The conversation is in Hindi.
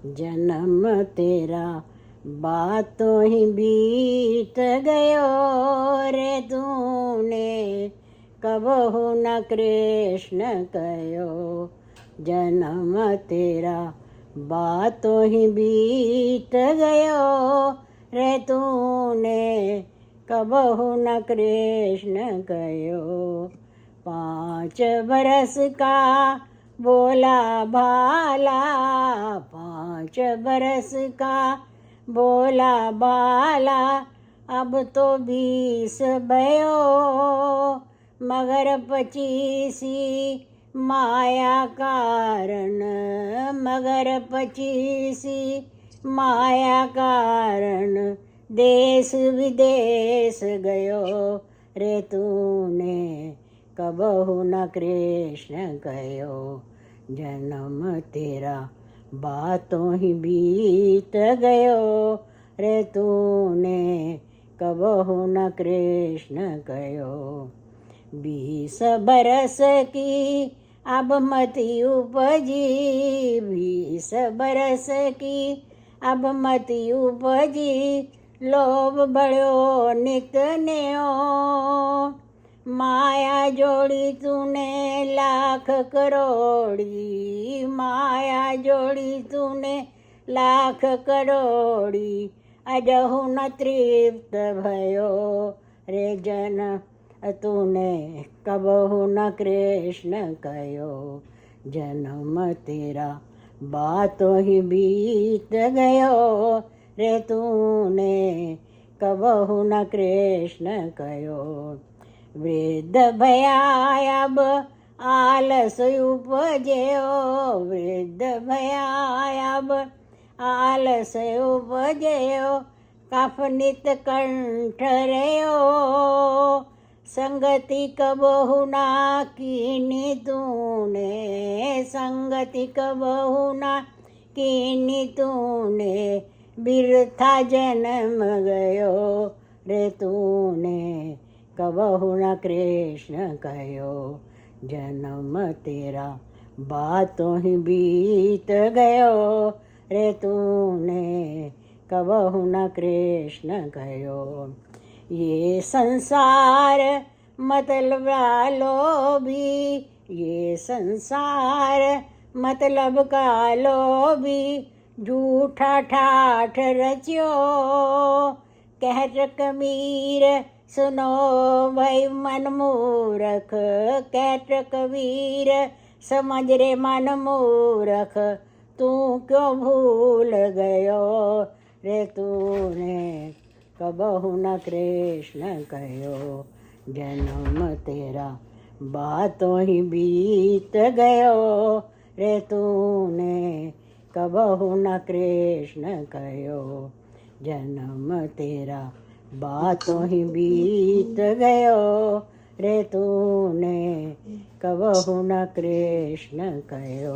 जन्म तेरा बातों ही बीत गयो रे तूने कबहु न कृष्ण कयो। जन्म तेरा बातों ही बीत गयो रे तूने कबहु न कृष्ण कयो। 5 बरस का बोला भाला, 5 बरस का बोला बाला, अब तो 20 भयो, मगर 25 माया कारण, मगर 25 माया कारण देश विदेश गयो रे तूने कबहु न कृष्ण कयो। जन्म तेरा बातों ही बीत गयो रे तूने कबहु न कृष्ण कयो। 20 बरस की अब मति उपजी, 20 बरस की अब मति उपजी, लोभ बढ़ो नित नेओ, माया जोड़ी तूने लाख करोड़ी, माया जोड़ी तूने लाख करोड़ी, अजहु न तृप्त भयो रे जन तूने कबहु न कृष्ण कयो। जन्म तेरा बातों ही बीत गयो रे तूने कबहु न कृष्ण कयो। वृद्ध भया अब आलस उपजयो, वृद्ध भया अब आलस उपजयो, कफ नित कंठ रयो, संगति कबहु ना कीनी तूने, संगति कबहु ना कीनी तूने, बिरथा जन्म गयो रे तूने कबहु न कृष्ण कयो। जन्म तेरा बातों ही बीत गयो रे तूने कबहु न कृष्ण कयो। ये संसार मतलब लोभी, ये संसार मतलब का लोभी, झूठा ठाठ रच्यो, कहत कबीर सुनो भाई मन मूरख, कहत कबीर समझ रे मन मूरख, तू क्यों भूल गयो रे तूने कबहु न कृष्ण कयो। जन्म तेरा बातों ही बीत गयो रे तूने कबहु न कृष्ण कयो। जन्म तेरा बातों ही बीत गयो रे तूने कबहु न कृष्ण कयो।